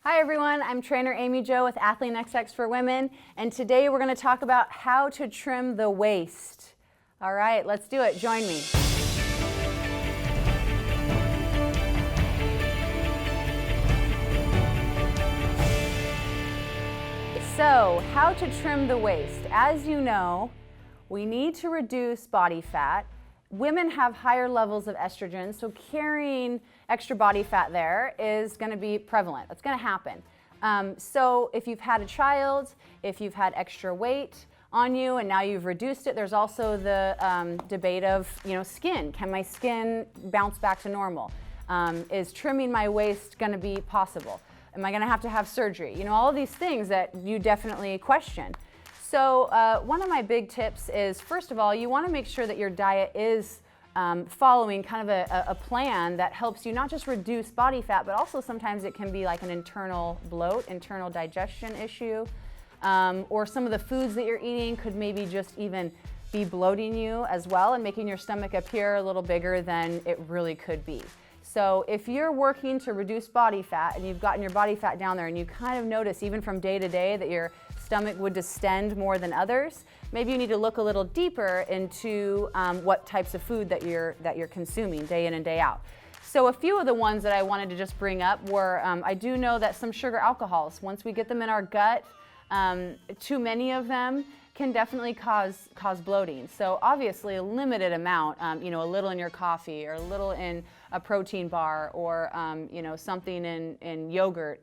Hi everyone, I'm trainer Amy Jo with Athlean-XX for Women, and today we're going to talk about how to trim the waist. All right, let's do it. Join me. So, how to trim the waist. As you know, we need to reduce body fat. Women have higher levels of estrogen, so carrying extra body fat there is going to be prevalent. It's going to happen. So if you've had a child, if you've had extra weight on you and now you've reduced it, there's also the debate of, skin. Can my skin bounce back to normal? Is trimming my waist going to be possible? Am I going to have surgery? All of these things that you definitely question. So one of my big tips is, first of all, you want to make sure that your diet is following kind of a plan that helps you not just reduce body fat, but also sometimes it can be like an internal bloat, internal digestion issue, or some of the foods that you're eating could maybe just even be bloating you as well and making your stomach appear a little bigger than it really could be. So if you're working to reduce body fat and you've gotten your body fat down there and you kind of notice even from day to day that your stomach would distend more than others, maybe you need to look a little deeper into what types of food that you're consuming day in and day out. So a few of the ones that I wanted to just bring up were, I do know that some sugar alcohols, once we get them in our gut, too many of them can definitely cause bloating. So obviously a limited amount, a little in your coffee or a little in a protein bar or something in yogurt.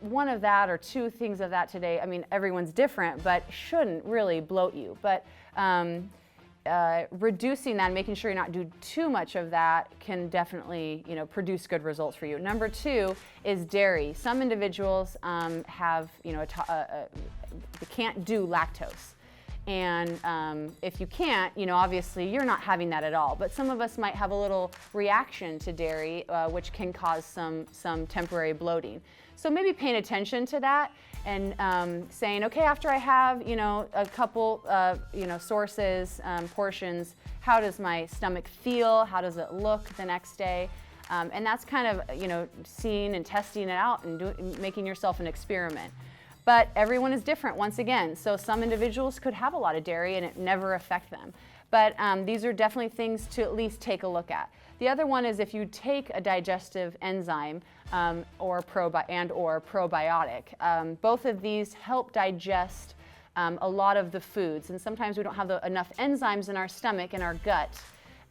One of that or two things of that today, everyone's different, but shouldn't really bloat you. But reducing that and making sure you're not doing too much of that can definitely, produce good results for you. Number two is dairy. Some individuals have, they can't do lactose. And if you can't, obviously you're not having that at all. But some of us might have a little reaction to dairy, which can cause some temporary bloating. So maybe paying attention to that and saying, okay, after I have, a couple, sources, portions, how does my stomach feel? How does it look the next day? And that's kind of, seeing and testing it out and making yourself an experiment. But everyone is different, once again. So some individuals could have a lot of dairy and it never affect them. But these are definitely things to at least take a look at. The other one is if you take a digestive enzyme or probiotic. Both of these help digest a lot of the foods. And sometimes we don't have enough enzymes in our stomach, in our gut,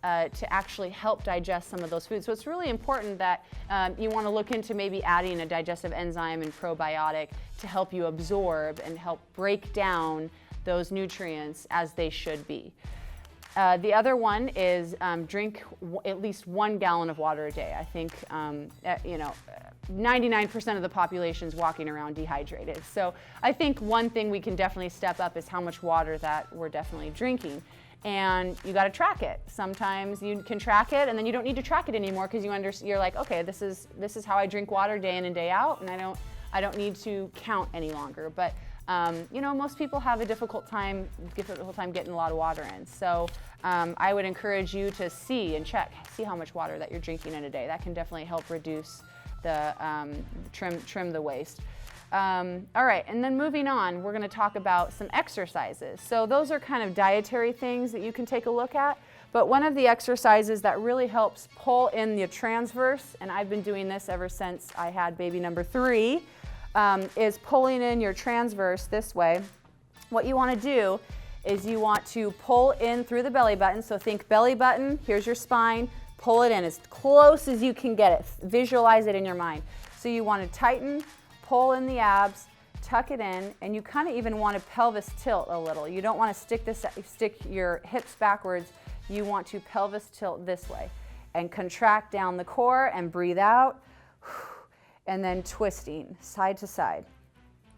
to actually help digest some of those foods. So it's really important that you want to look into maybe adding a digestive enzyme and probiotic to help you absorb and help break down those nutrients as they should be. The other one is drink at least 1 gallon of water a day. I think 99% of the population is walking around dehydrated. So I think one thing we can definitely step up is how much water that we're definitely drinking. And you got to track it. Sometimes you can track it and then you don't need to track it anymore because you're like, okay, this is how I drink water day in and day out, and I don't need to count any longer. But most people have a difficult time getting a lot of water in. So I would encourage you to see how much water that you're drinking in a day. That can definitely help reduce the trim the waist. All right, and then moving on, we're going to talk about some exercises. So those are kind of dietary things that you can take a look at. But one of the exercises that really helps pull in the transverse, and I've been doing this ever since I had baby number 3, is pulling in your transverse this way. What you want to do is you want to pull in through the belly button. So think belly button, here's your spine, pull it in as close as you can get it. Visualize it in your mind. So you want to tighten, pull in the abs, tuck it in, and you kind of even want to pelvis tilt a little. You don't want to stick your hips backwards. You want to pelvis tilt this way and contract down the core and breathe out, and then twisting side to side.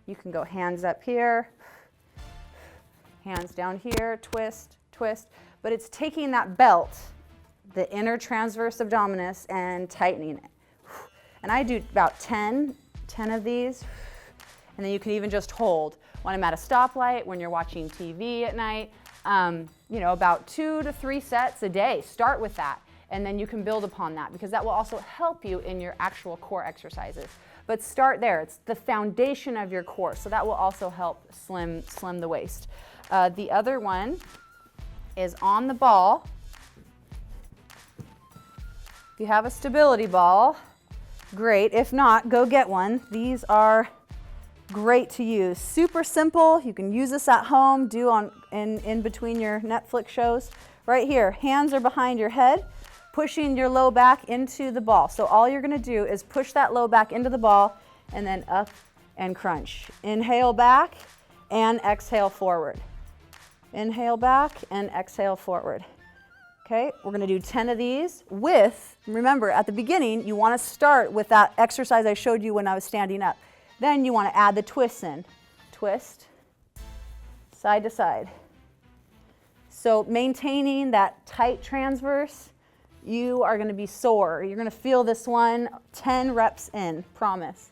You can go hands up here, hands down here, twist, twist, but it's taking that belt, the inner transverse abdominis, and tightening it. And I do about 10 of these, and then you can even just hold when I'm at a stoplight, when you're watching TV at night, about 2 to 3 sets a day. Start with that, and then you can build upon that because that will also help you in your actual core exercises. But start there. It's the foundation of your core, so that will also help slim the waist. The other one is on the ball. If you have a stability ball, great. If not, go get one. These are great to use. Super simple. You can use this at home, in between your Netflix shows. Right here, hands are behind your head, pushing your low back into the ball. So all you're going to do is push that low back into the ball and then up and crunch. Inhale back and exhale forward. Inhale back and exhale forward. Okay, we're going to do 10 of these remember at the beginning, you want to start with that exercise I showed you when I was standing up. Then you want to add the twists in. Twist, side to side. So maintaining that tight transverse, you are going to be sore. You're going to feel this one 10 reps in, promise.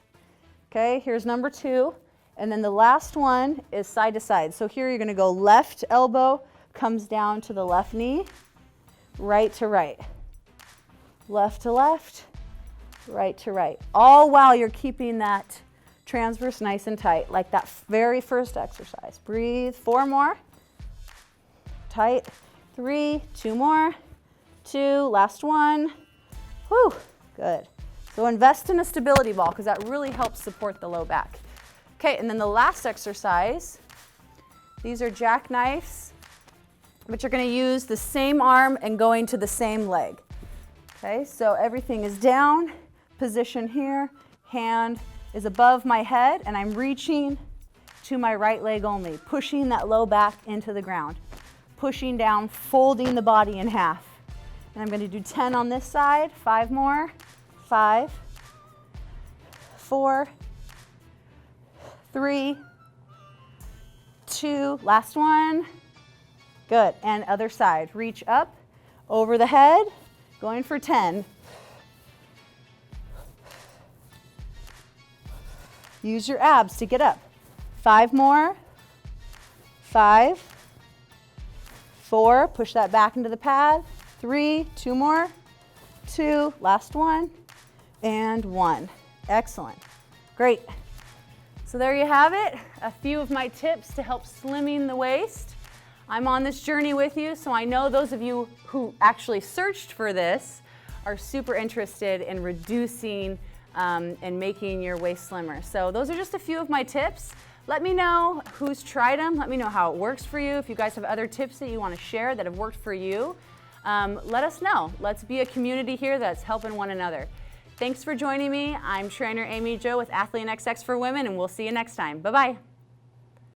Okay, here's number 2. And then the last one is side to side. So here you're going to go left elbow comes down to the left knee, right to right. Left to left, right to right. All while you're keeping that transverse nice and tight, like that very first exercise. Breathe, 4 more. Tight, 3, 2 more, 2, last one. Whew, good. So invest in a stability ball because that really helps support the low back. Okay, and then the last exercise, these are jackknifes, but you're going to use the same arm and going to the same leg. Okay, so everything is down, position here, hand is above my head, and I'm reaching to my right leg only, pushing that low back into the ground. Pushing down, folding the body in half. And I'm going to do 10 on this side, 5 more, 5, 4, 3, 2, last one. Good, and other side. Reach up, over the head, going for 10. Use your abs to get up. 5 more, 5, 4, push that back into the pad, 3, 2 more, 2, last one, and 1. Excellent. Great. So there you have it, a few of my tips to help slimming the waist. I'm on this journey with you, so I know those of you who actually searched for this are super interested in reducing and making your waist slimmer. So those are just a few of my tips. Let me know who's tried them. Let me know how it works for you. If you guys have other tips that you want to share that have worked for you, let us know. Let's be a community here that's helping one another. Thanks for joining me. I'm trainer Amy Jo with Athlean-XX for Women, and we'll see you next time. Bye-bye.